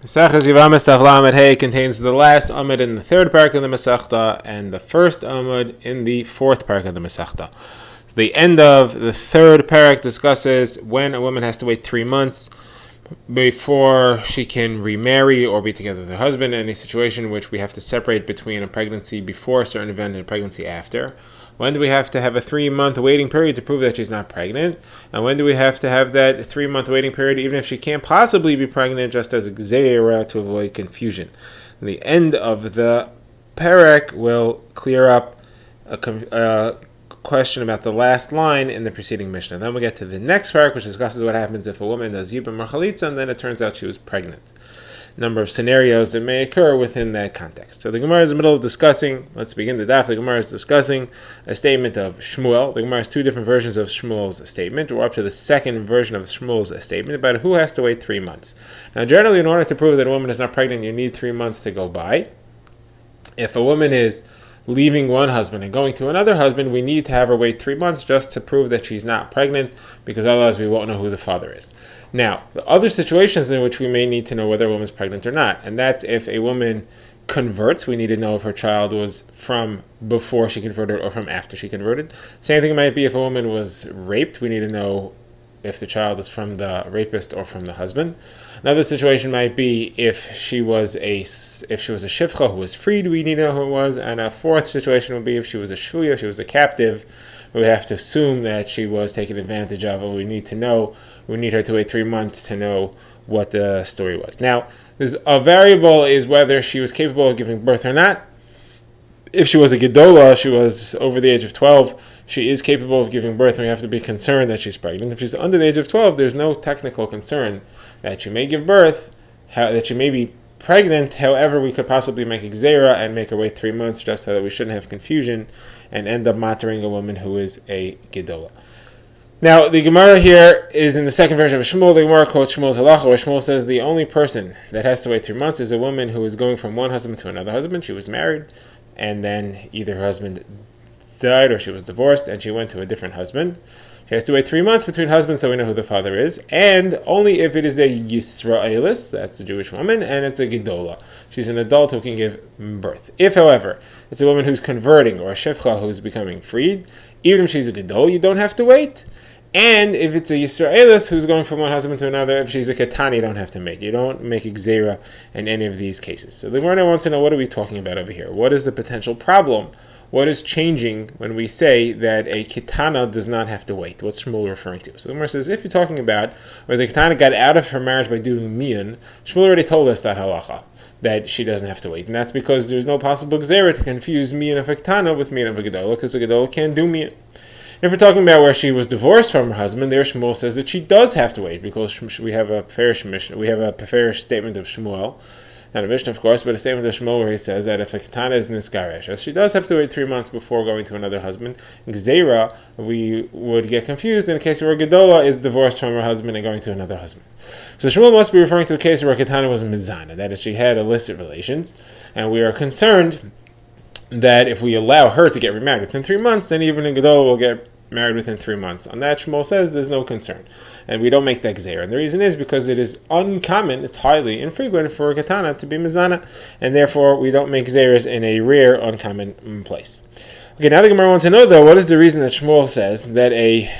Maseches Yevamos Daf contains the last amud in the third parak of the Masechta and the first amud in the fourth parak of the Masechta. So the end of the third parak discusses when a woman has to wait 3 months before she can remarry or be together with her husband in a situation in which we have to separate between a pregnancy before a certain event and a pregnancy after. When do we have to have a 3-month waiting period to prove that she's not pregnant? And when do we have to have that 3-month waiting period even if she can't possibly be pregnant, just as a gzeira to avoid confusion? The end of the parak will clear up a question about the last line in the preceding Mishnah. Then we get to the next parak, which discusses what happens if a woman does yibum or chalitza and then it turns out she was pregnant. Number of scenarios that may occur within that context. So the Gemara is in the middle of discussing, let's begin the daf. The Gemara is discussing a statement of Shmuel. The Gemara has two different versions of Shmuel's statement. We're up to the second version of Shmuel's statement about who has to wait 3 months. Now generally, in order to prove that a woman is not pregnant, you need 3 months to go by. If a woman is leaving one husband and going to another husband, we need to have her wait 3 months just to prove that she's not pregnant, because otherwise we won't know who the father is. Now, the other situations in which we may need to know whether a woman's pregnant or not, and that's if a woman converts, we need to know if her child was from before she converted or from after she converted. Same thing might be if a woman was raped, we need to know if the child is from the rapist or from the husband. Another situation might be if she was a shivcha who was freed, we need to know who it was. And a fourth situation would be if she was a shvuya, if she was a captive, we would have to assume that she was taken advantage of, and we need her to wait 3 months to know what the story was. Now, there's a variable is whether she was capable of giving birth or not. If she was a gedola, she was over the age of 12, she is capable of giving birth, and we have to be concerned that she's pregnant. If she's under the age of 12, there's no technical concern that she may give birth, that she may be pregnant. However, we could possibly make a gzeira and make her wait 3 months just so that we shouldn't have confusion and end up mattering a woman who is a gedola. Now, the Gemara here is in the second version of Shmuel. The Gemara quotes Shmuel's halacha, where Shmuel says the only person that has to wait 3 months is a woman who is going from one husband to another husband. She was married, and then either her husband died or she was divorced, and she went to a different husband. She has to wait 3 months between husbands so we know who the father is, and only if it is a Yisraelis, that's a Jewish woman, and it's a Gedola. She's an adult who can give birth. If, however, it's a woman who's converting or a Shevcha who's becoming freed, even if she's a Gedol, you don't have to wait. And if it's a Yisraelis who's going from one husband to another, if she's a Ketani, you don't have to make. You don't make a Gzeira in any of these cases. So the Gemara wants to know, what are we talking about over here? What is the potential problem? What is changing when we say that a Ketana does not have to wait? What's Shmuel referring to? So the Gemara says, if you're talking about where the Ketana got out of her marriage by doing miyan, Shmuel already told us that halacha, that she doesn't have to wait. And that's because there's no possible Gzeira to confuse miyan of a Ketana with miyan of a Gedola, because a Gedola can't do miyan. If we're talking about where she was divorced from her husband, there Shmuel says that she does have to wait, because we have a peferish statement of Shmuel, not a Mishnah of course, but a statement of Shmuel where he says that if a Ketana is Niskaresh, she does have to wait 3 months before going to another husband. Gzeira, we would get confused in the case where Gedola is divorced from her husband and going to another husband. So Shmuel must be referring to a case where Ketana was Mizana, that is, she had illicit relations, and we are concerned that if we allow her to get remarried within 3 months, then even a Gedola will get married within 3 months. On that, Shmuel says there's no concern, and we don't make that gzeira. And the reason is because it is uncommon, it's highly infrequent for a katana to be mizana, and therefore we don't make gzeiras in a rare, uncommon place. Okay, now the Gemara wants to know, though, what is the reason that Shmuel says that a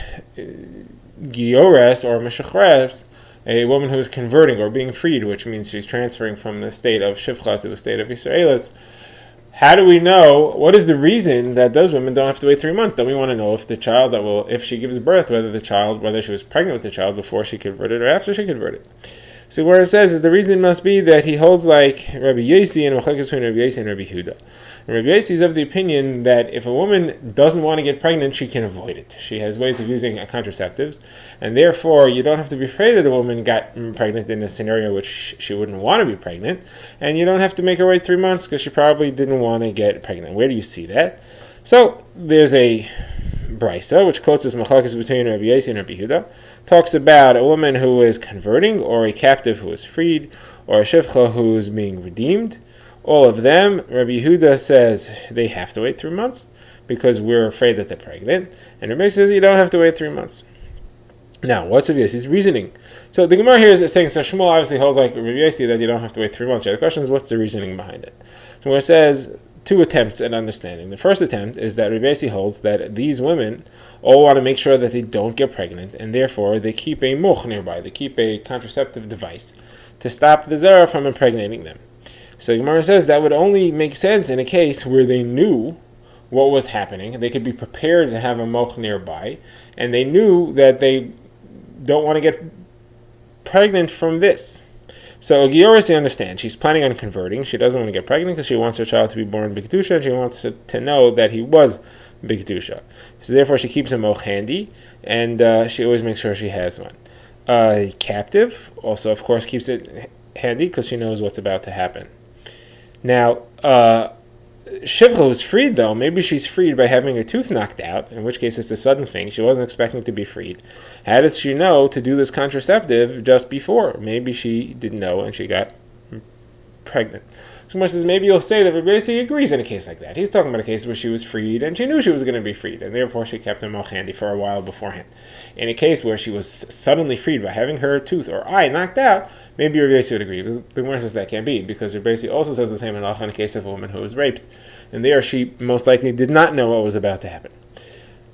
giores or meshachres, a woman who is converting or being freed, which means she's transferring from the state of shivcha to the state of Yisraelis, how do we know, what is the reason that those women don't have to wait 3 months? Then we want to know if the child if she gives birth, whether she was pregnant with the child before she converted or after she converted. So where it says that the reason must be that he holds like Rabbi Yosi and Machlekes between Rabbi Yosi and Rabbi Huda. And Rabbi Yosi is of the opinion that if a woman doesn't want to get pregnant, she can avoid it. She has ways of using contraceptives, and therefore you don't have to be afraid that the woman got pregnant in a scenario which she wouldn't want to be pregnant, and you don't have to make her wait 3 months because she probably didn't want to get pregnant. Where do you see that? So there's a Brisa, which quotes as Machlekes between Rabbi Yosi and Rabbi Huda, talks about a woman who is converting, or a captive who is freed, or a shivcha who is being redeemed. All of them, Rabbi Huda says they have to wait 3 months because we're afraid that they're pregnant, and Rabbi says you don't have to wait 3 months. Now, what's Rav Yossi's reasoning? So the Gemara here is saying, so Shmuel obviously holds like Rav Yossi that you don't have to wait 3 months. Here, the question is, what's the reasoning behind it? So where it says 2 attempts at understanding. The first attempt is that Rav Yossi holds that these women all want to make sure that they don't get pregnant, and therefore they keep a moch nearby. They keep a contraceptive device to stop the zera from impregnating them. So the Gemara says that would only make sense in a case where they knew what was happening. They could be prepared to have a moch nearby, and they knew that they don't want to get pregnant from this. So Giorisi understands. She's planning on converting. She doesn't want to get pregnant because she wants her child to be born B'Kedusha, and she wants to know that he was B'Kedusha. So therefore she keeps a moch handy, and she always makes sure she has one. Captive also, of course, keeps it handy because she knows what's about to happen. Now, Shivcha was freed, though. Maybe she's freed by having her tooth knocked out, in which case it's a sudden thing. She wasn't expecting to be freed. How does she know to do this contraceptive just before? Maybe she didn't know and she got pregnant. So Gemara says maybe you'll say that Rabbi Yossi agrees in a case like that. He's talking about a case where she was freed and she knew she was going to be freed, and therefore she kept her moch handy for a while beforehand. In a case where she was suddenly freed by having her tooth or eye knocked out, maybe Rabbi Yossi would agree. The Gemara says that can't be, because Rabbi Yossi also says the same in a case of a woman who was raped, and there she most likely did not know what was about to happen.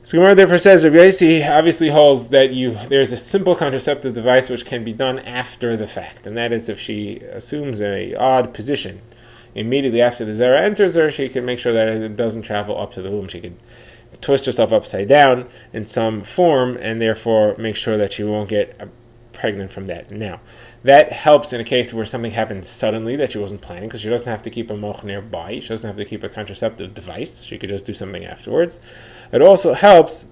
So Gemara therefore says Rabbi Yossi obviously holds that there's a simple contraceptive device which can be done after the fact, and that is if she assumes an odd position immediately after the zera enters her, she can make sure that it doesn't travel up to the womb. She can twist herself upside down in some form, and therefore make sure that she won't get pregnant from that. Now, that helps in a case where something happens suddenly that she wasn't planning, because she doesn't have to keep a moch nearby. She doesn't have to keep a contraceptive device. She could just do something afterwards. It also helps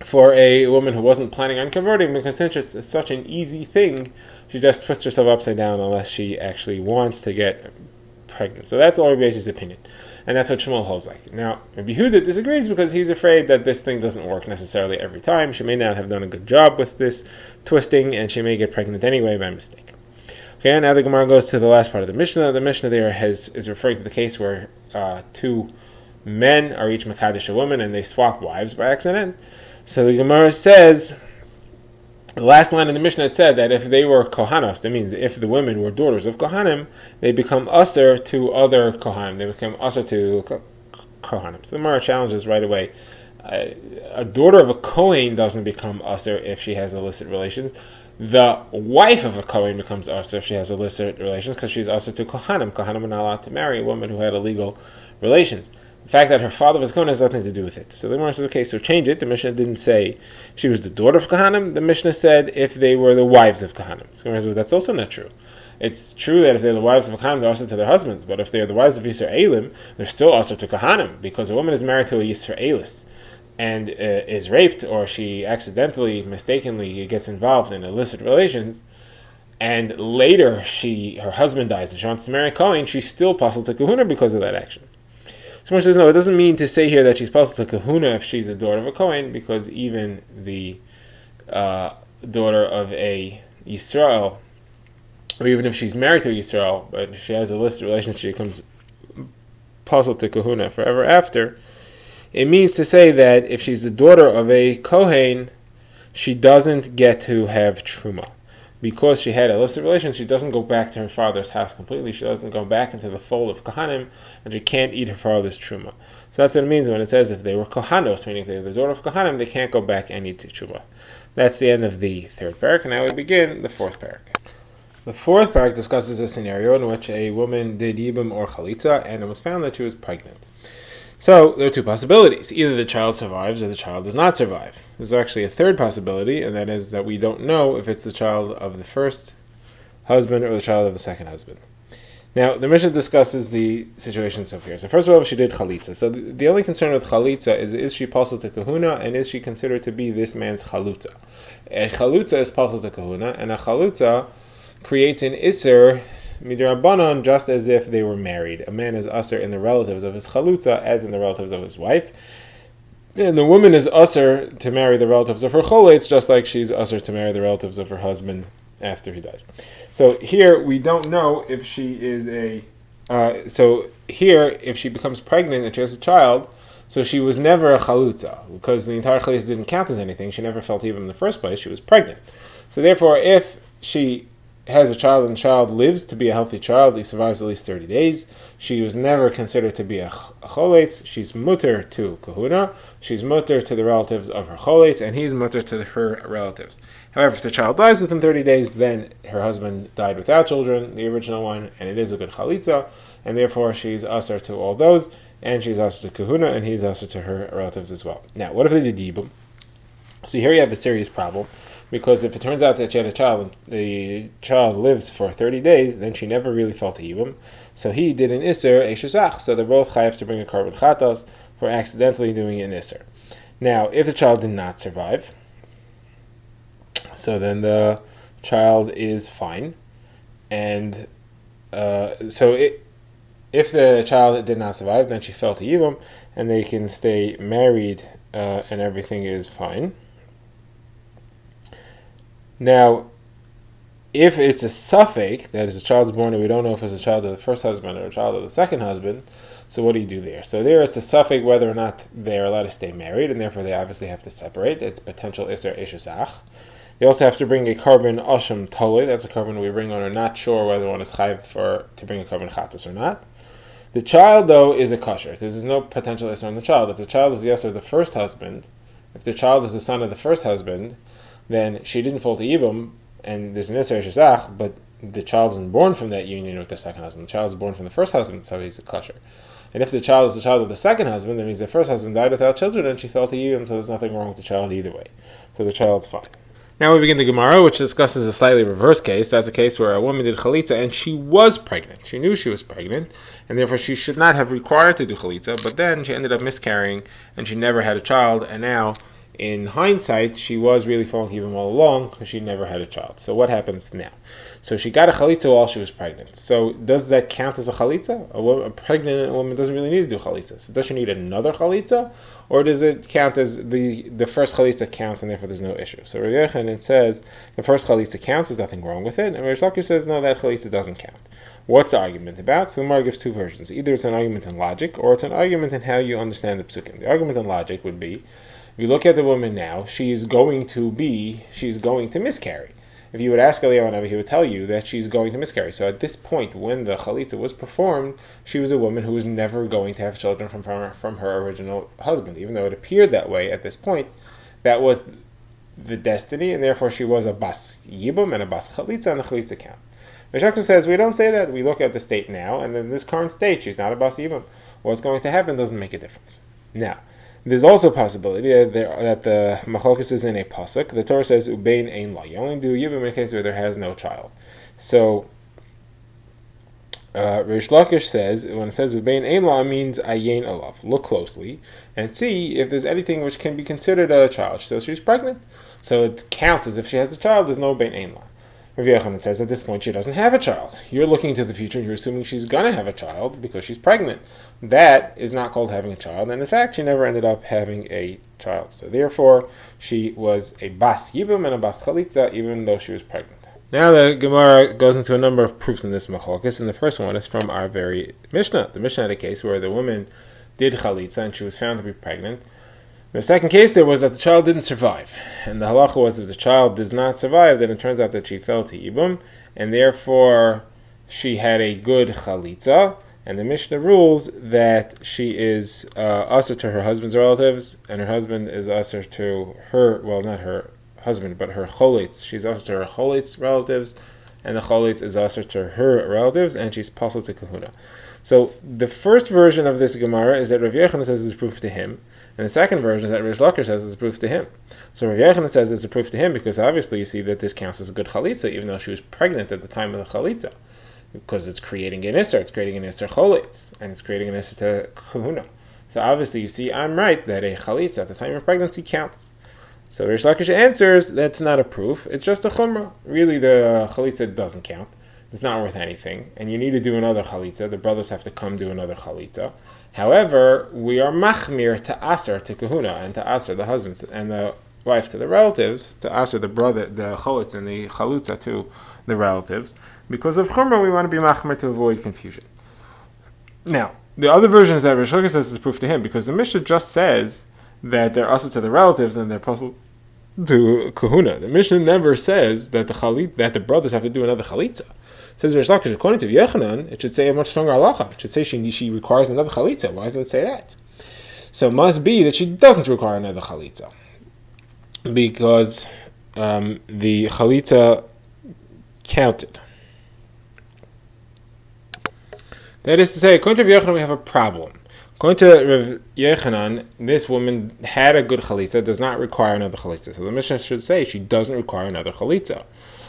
for a woman who wasn't planning on converting, because since it's such an easy thing, she just twists herself upside down unless she actually wants to get pregnant. So that's all Rabbi Yossi's opinion, and that's what Shmuel holds like. Now, Rabbi Yehuda disagrees because he's afraid that this thing doesn't work necessarily every time. She may not have done a good job with this twisting, and she may get pregnant anyway by mistake. Okay, now the Gemara goes to the last part of the Mishnah. The Mishnah there is referring to the case where 2 men are each mekadesh a woman, and they swap wives by accident. So the Gemara says, the last line in the Mishnah, it said that if they were kohanos, that means if the women were daughters of kohanim, they become usher to other kohanim. They become usher to kohanim. So the Gemara challenges right away. A daughter of a kohen doesn't become usher if she has illicit relations. The wife of a kohen becomes usher if she has illicit relations, because she's usher to kohanim. Kohanim are not allowed to marry a woman who had illegal relations. The fact that her father was Kohen has nothing to do with it. So the Gemara says, okay, so change it. The Mishnah didn't say she was the daughter of Kohanim. The Mishnah said if they were the wives of Kohanim. So the Gemara says, that's also not true. It's true that if they're the wives of Kohanim, they're also to their husbands. But if they're the wives of Yisraelim, they're still also to Kohanim, because a woman is married to a Yisraelis and is raped, or she accidentally, mistakenly gets involved in illicit relations, and later her husband dies and she wants to marry a Kohen, she's still possible to Kahuna because of that action. Someone says, no, it doesn't mean to say here that she's possible to kahuna if she's a daughter of a Kohen, because even the daughter of a Yisrael, or even if she's married to a Yisrael, but if she has a illicit relationship, she becomes possible to kahuna forever after. It means to say that if she's the daughter of a Kohen, she doesn't get to have truma. Because she had illicit relations, she doesn't go back to her father's house completely. She doesn't go back into the fold of Kohanim, and she can't eat her father's truma. So that's what it means when it says if they were Kohanos, meaning if they were the daughter of Kohanim, they can't go back and eat truma. That's the end of the 3rd parak, and now we begin the 4th parak. The 4th parak discusses a scenario in which a woman did yibum or chalitza, and it was found that she was pregnant. So there are 2 possibilities. Either the child survives or the child does not survive. There's actually a 3rd possibility, and that is that we don't know if it's the child of the first husband or the child of the second husband. Now, the Mishnah discusses the situations of here. So first of all, she did chalitza. So the only concern with chalitza is she possible to kahuna, and is she considered to be this man's chalutza? A chalutza is possible to kahuna, and a chalutza creates an isser midrabanan, just as if they were married. A man is usher in the relatives of his chalutza as in the relatives of his wife, and the woman is usher to marry the relatives of her choletz, just like she's usher to marry the relatives of her husband after he dies. So here we don't know if she is if she becomes pregnant and she has a child, So she was never a chalutza, because the entire chalitza didn't count as anything. She never felt Yibum in the first place. She was pregnant. So therefore, if she has a child and the child lives to be a healthy child, he survives at least 30 days, she was never considered to be a choletz. She's mutter to kahuna. She's mutter to the relatives of her choletz, and he's mutter to her relatives. However, if the child dies within 30 days, then her husband died without children, the original one, and it is a good chalitza, and therefore she's usher to all those, and she's usher to kahuna, and he's usher to her relatives as well. Now, what if they did yibum? So here you have a serious problem, because if it turns out that she had a child and the child lives for 30 days, then she never really felt a yibum. So he did an iser, a shazach, so they're both chayav to bring a korban chatas for accidentally doing an iser. Now, if the child did not survive, so then the child is fine, and if the child did not survive, then she felt a yibum, and they can stay married, and everything is fine. Now, if it's a suffix, that is, a child's born and we don't know if it's a child of the first husband or a child of the second husband, so what do you do there? So there it's a suffix whether or not they are allowed to stay married, and therefore they obviously have to separate. It's potential iser eshusach. They also have to bring a korban asham tole. That's a korban we bring when we're not sure whether one is chayiv to bring a korban chatos or not. The child, though, is a kosher, because there's no potential iser on the child. If the child is the iser of the first husband, if the child is the son of the first husband, then she didn't fall to Yibum, and there's an Isser Shazach, but the child isn't born from that union with the second husband. The child is born from the first husband, so he's a kosher. And if the child is the child of the second husband, that means the first husband died without children, and she fell to Yibum, so there's nothing wrong with the child either way. So the child's fine. Now we begin the Gemara, which discusses a slightly reverse case. That's a case where a woman did chalitza, and she was pregnant. She knew she was pregnant, and therefore she should not have required to do chalitza, but then she ended up miscarrying, and she never had a child, and now, in hindsight, she was really falling to Yibum all along because she never had a child. So what happens now? So she got a chalitza while she was pregnant. So does that count as a chalitza? A pregnant woman doesn't really need to do chalitza. So does she need another chalitza? Or does it count as the first chalitza counts and therefore there's no issue? So Rav Yochanan says the first chalitza counts, there's nothing wrong with it. And Rish Lakish says no, that chalitza doesn't count. What's the argument about? So the Gemara gives two versions. Either it's an argument in logic or it's an argument in how you understand the psukim. The argument in logic would be, if you look at the woman now, she's going to miscarry. If you would ask Eliyahu Hanavi, he would tell you that she's going to miscarry. So at this point, when the chalitza was performed, she was a woman who was never going to have children from her original husband. Even though it appeared that way at this point, that was the destiny, and therefore she was a bas yibum and a bas chalitza, and the chalitza counts. Meshachar says, we don't say that. We look at the state now, and in this current state, she's not a bas yibum. What's going to happen doesn't make a difference. Now, there's also a possibility that the machlokes is in a pasuk. The Torah says ubein ein la. You only do yibum in a case where there has no child. So Rish Lakish says when it says ubein ein la means ayin alav. Look closely and see if there's anything which can be considered a child. So she's pregnant, so it counts as if she has a child. There's no ubein ein la. Rav Yochanan says at this point she doesn't have a child. You're looking to the future and you're assuming she's going to have a child because she's pregnant. That is not called having a child, and in fact she never ended up having a child. So therefore she was a bas yibum and a bas chalitza even though she was pregnant. Now the Gemara goes into a number of proofs in this machlokes, and the first one is from our very Mishnah. The Mishnah had a case where the woman did chalitza and she was found to be pregnant. The second case there was that the child didn't survive, and the halacha was if the child does not survive, then it turns out that she fell to Yibum, and therefore she had a good chalitza, and the Mishnah rules that she is usher to her husband's relatives, and her husband is usher to her, well, not her husband, but her cholitz. She's usher to her cholitz relatives, and the cholitz is usher to her relatives, and she's passel to kahuna. So the first version of this Gemara is that Rav Yochanan says it's proof to him, and the second version is that Rish Lakish says it's proof to him. So Rav Yochanan says it's a proof to him because obviously you see that this counts as a good chalitza, even though she was pregnant at the time of the chalitza, because it's creating an isser, it's creating an isser cholitz, and it's creating an isser to kahuna. So obviously you see I'm right that a chalitza at the time of pregnancy counts. So Rish Lakish answers that's not a proof, it's just a chumrah. Really the chalitza doesn't count. It's not worth anything, and you need to do another chalitza. The brothers have to come do another chalitza. However, we are machmir to aser to kahuna, and to aser the husbands and the wife to the relatives, to aser the brother, the cholitz and the chalutza to the relatives. Because of chumrah, we want to be machmir to avoid confusion. Now, The other version is that Rish Lakish says it's proof to him, because the Mishnah just says that they're also to the relatives and they're puzzled to kahuna. The Mishnah never says that the brothers have to do another chalitza. It says Rish Lakish, according to Yechanan, it should say a much stronger halacha. It should say she requires another chalitza. Why does it say that? So it must be that she doesn't require another chalitza, because the chalitza counted. That is to say, according to Rav Yechanan, we have a problem. According to Rav Yechanan, this woman had a good chalitza, does not require another chalitza. So the Mishnah should say she doesn't require another chalitza.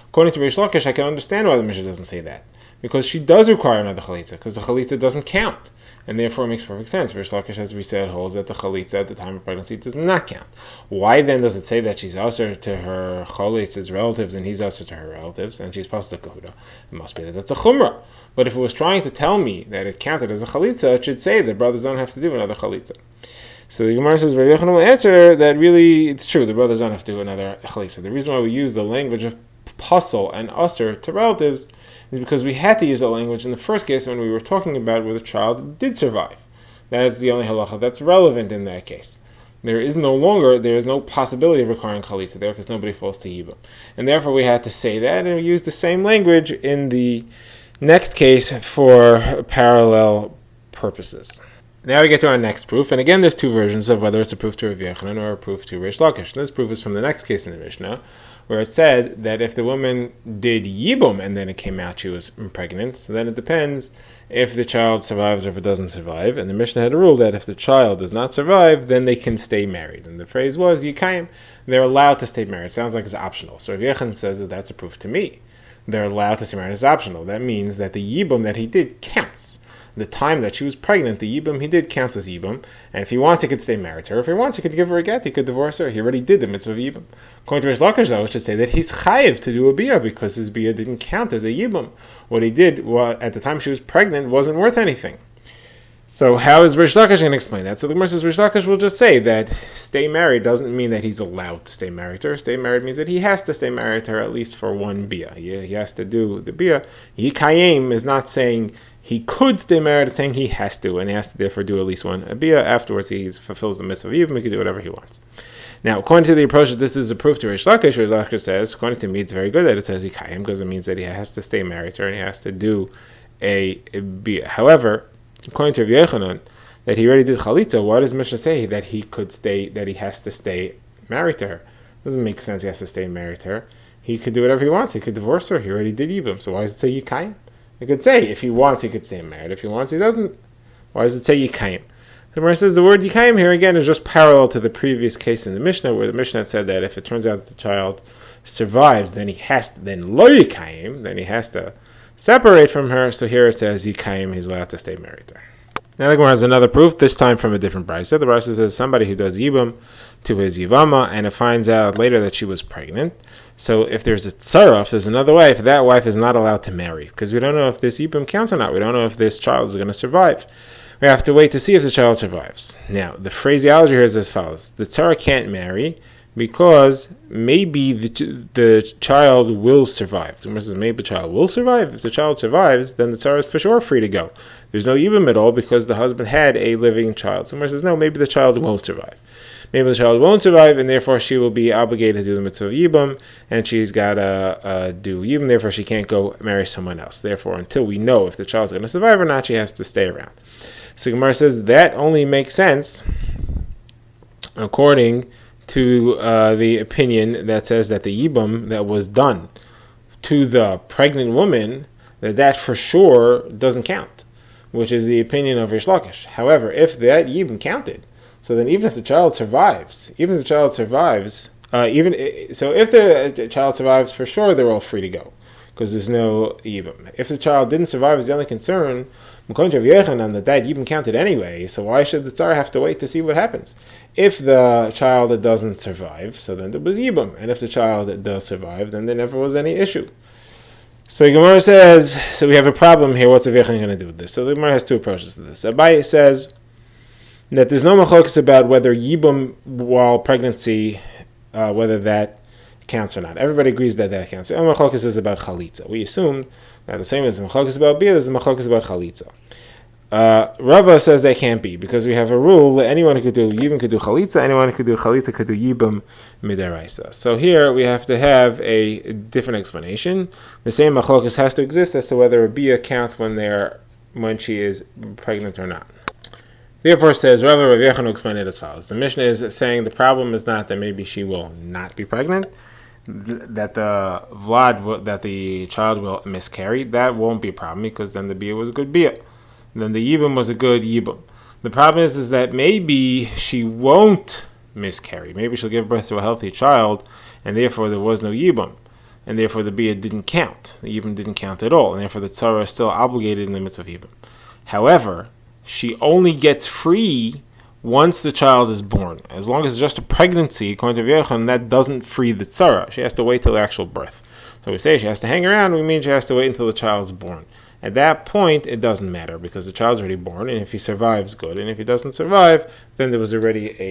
According to Rish Lakish, I can understand why the Mishnah doesn't say that, because she does require another chalitza, because the chalitza doesn't count, and therefore it makes perfect sense. Rish Lakish, as we said, holds that the chalitza at the time of pregnancy does not count. Why then does it say that she's also to her chalitz's relatives and he's also to her relatives, and she's pasuk kahuda? It must be that that's a chumrah. But if it was trying to tell me that it counted as a chalitza, it should say that brothers don't have to do another chalitza. So the Gemara says, Rav Yechanan will answer that really it's true, the brothers don't have to do another chalitza. The reason why we use the language of pasul and usher to relatives is because we had to use that language in the first case when we were talking about where the child did survive. That is the only halacha that's relevant in that case. There is no possibility of requiring chalitza there because nobody falls to yibum. And therefore we had to say that, and we use the same language in the next case for parallel purposes. Now we get to our next proof, and again there's two versions of whether it's a proof to Rav Yechanan or a proof to Rish Lakish. This proof is from the next case in the Mishnah, where it said that if the woman did yibum and then it came out she was pregnant, so then it depends if the child survives or if it doesn't survive. And the Mishnah had a rule that if the child does not survive, then they can stay married. And the phrase was yikayim, they're allowed to stay married. It sounds like it's optional. So Rav Yechanan says that that's a proof to me. They're allowed to stay married. It's optional. That means that the yibum that he did counts. The time that she was pregnant, the yibum he did counts as yibum, and if he wants, he could stay married to her. If he wants, he could give her a get. He could divorce her. He already did the mitzvah of yibum. According to Rish Lakish, though, it should say that he's chayiv to do a biyah because his biyah didn't count as a yibum. What he did at the time she was pregnant wasn't worth anything. So how is Rish Lakish going to explain that? So the Gemara says Rish Lakish will just say that stay married doesn't mean that he's allowed to stay married to her. Stay married means that he has to stay married to her at least for one biyah. He has to do the biyah. Yikayim is not saying he could stay married, it's saying he has to, and he has to therefore do at least one biyah. Afterwards, he fulfills the mitzvah of yibum, he can do whatever he wants. Now, according to the approach that this is a proof to Rish Lakish, Rish Lakish says, according to me, it's very good that it says yikayim, because it means that he has to stay married to her, and he has to do a biyah. However, according to Rav Yechanan, that he already did chalitza, why does Mishnah say that he has to stay married to her? It doesn't make sense he has to stay married to her. He could do whatever he wants. He could divorce her. He already did yibum. So why does it say yikayim? It could say if he wants, he could stay married. If he wants, he doesn't. Why does it say yikayim? The Gemara says the word yikayim here again is just parallel to the previous case in the Mishnah, where the Mishnah said that if it turns out that the child survives, then he has to, then lo yikayim, then he has to separate from her. So here it says yikayim, he's allowed to stay married to her. Now the Gemara has another proof, this time from a different brisa. The brisa says somebody who does yibum to his yivama, and it finds out later that she was pregnant. So if there's a tzara, if there's another wife, that wife is not allowed to marry, because we don't know if this yibum counts or not. We don't know if this child is going to survive. We have to wait to see if the child survives. Now, the phraseology here is as follows. The tzara can't marry because maybe the child will survive. The Gemara says maybe the child will survive. If the child survives, then the tzara is for sure free to go. There's no yibum at all because the husband had a living child. So the Gemara says no, maybe the child won't survive. Maybe the child won't survive, and therefore she will be obligated to do the mitzvah of yibum, and she's got to do yibum, therefore she can't go marry someone else. Therefore, until we know if the child's going to survive or not, she has to stay around. So Gemara says that only makes sense according to the opinion that says that the yibum that was done to the pregnant woman, that for sure doesn't count, which is the opinion of Rish Lakish. However, if that yibum counted, so then even if the child survives, if the child survives, for sure they're all free to go, because there's no yibum. If the child didn't survive, is the only concern. According to Rav Yechanan, that yibum counted anyway, so why should the tzara have to wait to see what happens? If the child doesn't survive, so then there was yibum, and if the child does survive, then there never was any issue. So the Gemara says, so we have a problem here. What's Rav Yechanan going to do with this? So the Gemara has two approaches to this. Abaye says that there's no machlokas about whether yibum while pregnancy, whether that counts or not. Everybody agrees that counts. The machlokas is about chalitza. We assume that the same as the machlokas about biyah, there's a machlokas about chalitza. Rava says they can't be because we have a rule that anyone who could do yibum could do chalitza, anyone who could do chalitza could do yibum midaraisa. So here we have to have a different explanation. The same machlokas has to exist as to whether a bia counts when she is pregnant or not. Therefore, says Rava Rav Yechon explain it as follows: the Mishnah is saying the problem is not that maybe she will not be pregnant, that the child will miscarry. That won't be a problem because then the bia was a good bia. Then the yibum was a good yibum. The problem is that maybe she won't miscarry. Maybe she'll give birth to a healthy child, and therefore there was no yibum, and therefore the bia didn't count. The yibum didn't count at all, and therefore the tzara is still obligated in the midst of yibum. However, she only gets free once the child is born. As long as it's just a pregnancy, according to Yechon, that doesn't free the tzara. She has to wait till the actual birth. So we say she has to hang around, we mean she has to wait until the child's born. At that point, it doesn't matter because the child's already born, and if he survives, good. And if he doesn't survive, then there was already a